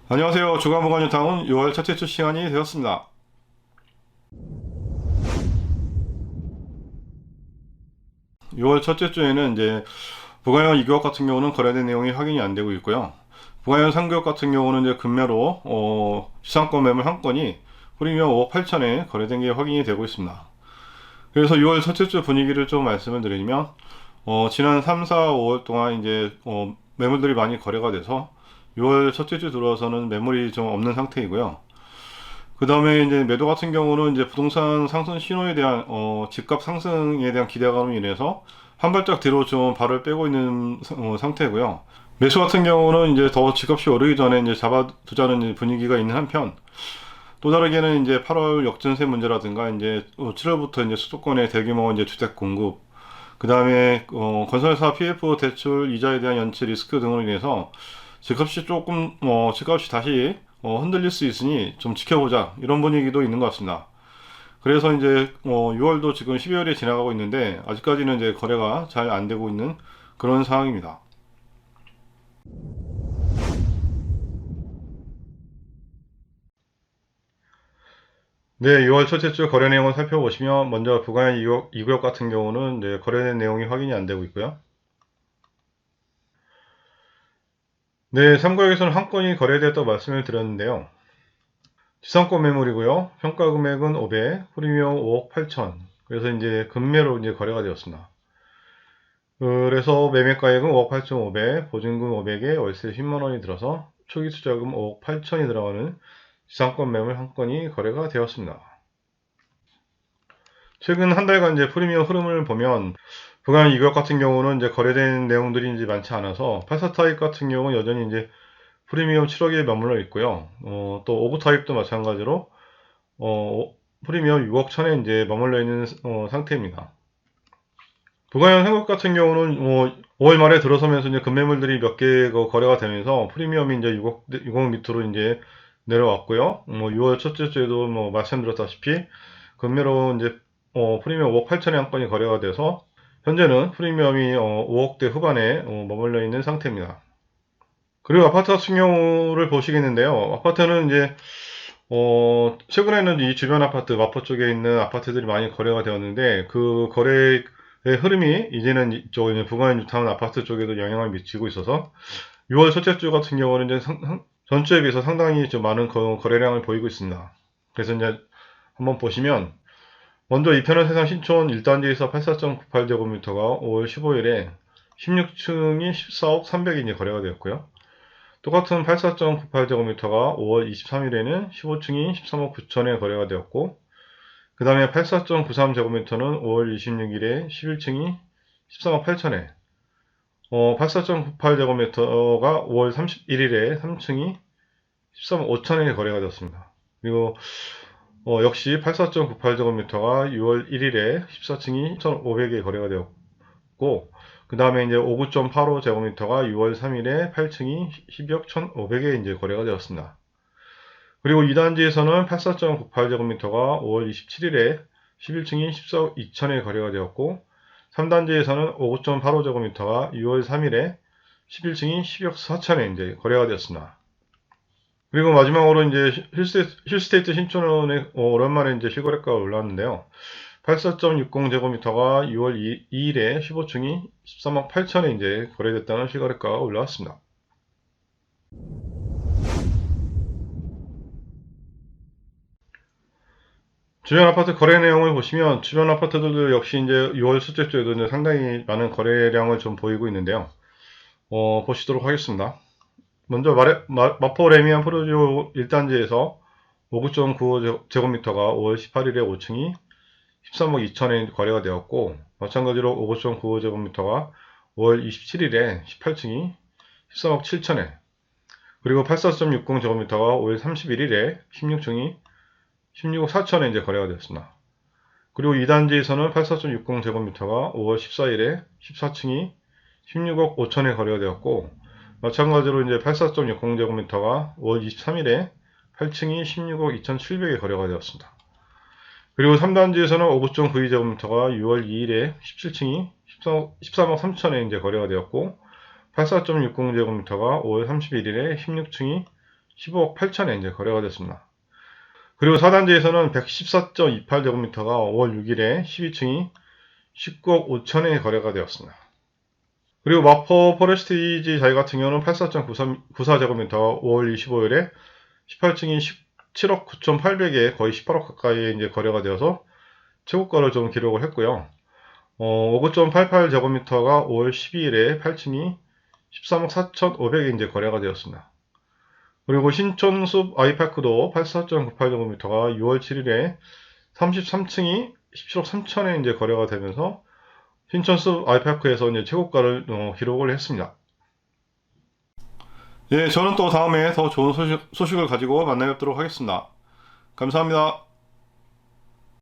안녕하세요. 주간보관뉴타운 6월 첫째 주 시간이 되었습니다. 6월 첫째 주에는 이제 부가형 2교역 같은 경우는 거래된 내용이 확인이 안 되고 있고요. 부가형 3교역 같은 경우는 이제 금매로 지상권 매물 한 건이 프리미엄 5억 8천에 거래된 게 확인이 되고 있습니다. 그래서 6월 첫째 주 분위기를 좀 말씀을 드리면 지난 3, 4, 5월 동안 이제 매물들이 많이 거래가 돼서 6월 첫째 주 들어와서는 매물이 좀 없는 상태이고요. 그 다음에 이제 매도 같은 경우는 이제 부동산 상승 신호에 대한 집값 상승에 대한 기대감으로 인해서 한 발짝 뒤로 좀 발을 빼고 있는 상태고요. 매수 같은 경우는 이제 더 집값이 오르기 전에 이제 잡아두자는 분위기가 있는 한편, 또 다르게는 이제 8월 역전세 문제라든가 이제 7월부터 이제 수도권의 대규모 이제 주택 공급, 그 다음에 건설사 PF 대출 이자에 대한 연체 리스크 등으로 인해서 집값이 다시 흔들릴 수 있으니 좀 지켜보자, 이런 분위기도 있는 것 같습니다. 그래서 이제 6월도 지금 12월에 지나가고 있는데 아직까지는 이제 거래가 잘 안 되고 있는 그런 상황입니다. 네, 6월 첫째 주 거래 내용을 살펴보시면 먼저 부가형 2구역 같은 경우는 이제 거래된 내용이 확인이 안 되고 있고요. 네, 3구역에서는 한 건이 거래되었다고 말씀을 드렸는데요. 지상권 매물이고요. 평가 금액은 500, 프리미엄 5억 8천. 그래서 이제 금매로 이제 거래가 되었습니다. 그래서 매매가액은 5억 8,500, 보증금 500에 월세 10만 원이 들어서 초기 투자금 5억 8천이 들어가는 지상권 매물 한 건이 거래가 되었습니다. 최근 한 달간 이제 프리미엄 흐름을 보면 부가형 2구역 같은 경우는 이제 거래된 내용들이 이제 많지 않아서 84 타입 같은 경우는 여전히 이제 프리미엄 7억에 머물러 있고요. 또 59 타입도 마찬가지로 어, 프리미엄 6억 천에 이제 머물러 있는 상태입니다. 부가형 한국 같은 경우는 5월 말에 들어서면서 이제 급매물들이 몇 개 거래가 되면서 프리미엄이 이제 6억 밑으로 이제 내려왔고요. 6월 첫째 주에도 말씀드렸다시피 급매로 이제 프리미엄 5억 8천에 한 건이 거래가 돼서 현재는 프리미엄이 5억대 후반에 머물러 있는 상태입니다. 그리고 아파트 같은 경우를 보시겠는데요. 아파트는 이제 최근에는 이 주변 아파트, 마포 쪽에 있는 아파트들이 많이 거래가 되었는데, 그 거래의 흐름이 이제는 이쪽 부가형 뉴타운 아파트 쪽에도 영향을 미치고 있어서, 6월 첫째 주 같은 경우는 이제 전주에 비해서 상당히 좀 많은 거래량을 보이고 있습니다. 그래서 이제 한번 보시면, 먼저 이편의 세상 신촌 1단지에서 84.98제곱미터가 5월 15일에 16층이 14억 300이 이제 거래가 되었고요. 똑같은 84.98제곱미터가 5월 23일에는 15층이 13억 9천에 거래가 되었고, 그 다음에 84.93제곱미터는 5월 26일에 11층이 13억 8천에, 84.98제곱미터가 5월 31일에 3층이 13억 5천에 거래가 되었습니다. 그리고 역시 84.98제곱미터가 6월 1일에 14층이 1,500에 거래가 되었고, 그 다음에 이제 59.85제곱미터가 6월 3일에 8층이 12억 1,500에 이제 거래가 되었습니다. 그리고 2단지에서는 84.98제곱미터가 5월 27일에 11층이 14억 2천에 거래가 되었고, 3단지에서는 59.85제곱미터가 6월 3일에 11층이 12억 4천에 이제 거래가 되었습니다. 그리고 마지막으로 이제 힐스테이트 신촌에 오랜만에 이제 실거래가가 올랐는데요. 84.60제곱미터가 6월 2일에 15층이 13억 8천에 이제 거래됐다는 실거래가가 올라왔습니다. 주변 아파트 거래 내용을 보시면 주변 아파트들도 역시 이제 6월 첫째 주에도 이제 상당히 많은 거래량을 좀 보이고 있는데요. 보시도록 하겠습니다. 먼저 마포 레미안 프로지오 1단지에서 59.95제곱미터가 5월 18일에 5층이 13억 2천에 거래가 되었고, 마찬가지로 59.95제곱미터가 5월 27일에 18층이 13억 7천에, 그리고 84.60제곱미터가 5월 31일에 16층이 16억 4천에 이제 거래가 되었습니다. 그리고 2단지에서는 84.60제곱미터가 5월 14일에 14층이 16억 5천에 거래가 되었고, 마찬가지로 이제 84.60제곱미터가 5월 23일에 8층이 16억 2,700에 거래가 되었습니다. 그리고 3단지에서는 59.92제곱미터가 6월 2일에 17층이 13억 3천에 이제 거래가 되었고, 84.60제곱미터가 5월 31일에 16층이 15억 8천에 이제 거래가 됐습니다. 그리고 4단지에서는 114.28제곱미터가 5월 6일에 12층이 19억 5천에 거래가 되었습니다. 그리고 마포 포레스티지 자이 같은 경우는 84.94제곱미터가 5월 25일에 18층이 17억 9,800에 거의 18억 가까이에 이제 거래가 되어서 최고가를 좀 기록을 했고요. 59.88제곱미터가 5월 12일에 8층이 13억 4,500에 이제 거래가 되었습니다. 그리고 신촌숲 아이파크도 84.98제곱미터가 6월 7일에 33층이 17억 3천에 이제 거래가 되면서 신촌숲 아이파크에서 이제 최고가를 기록을 했습니다. 예, 저는 또 다음에 더 좋은 소식을 가지고 만나 뵙도록 하겠습니다. 감사합니다.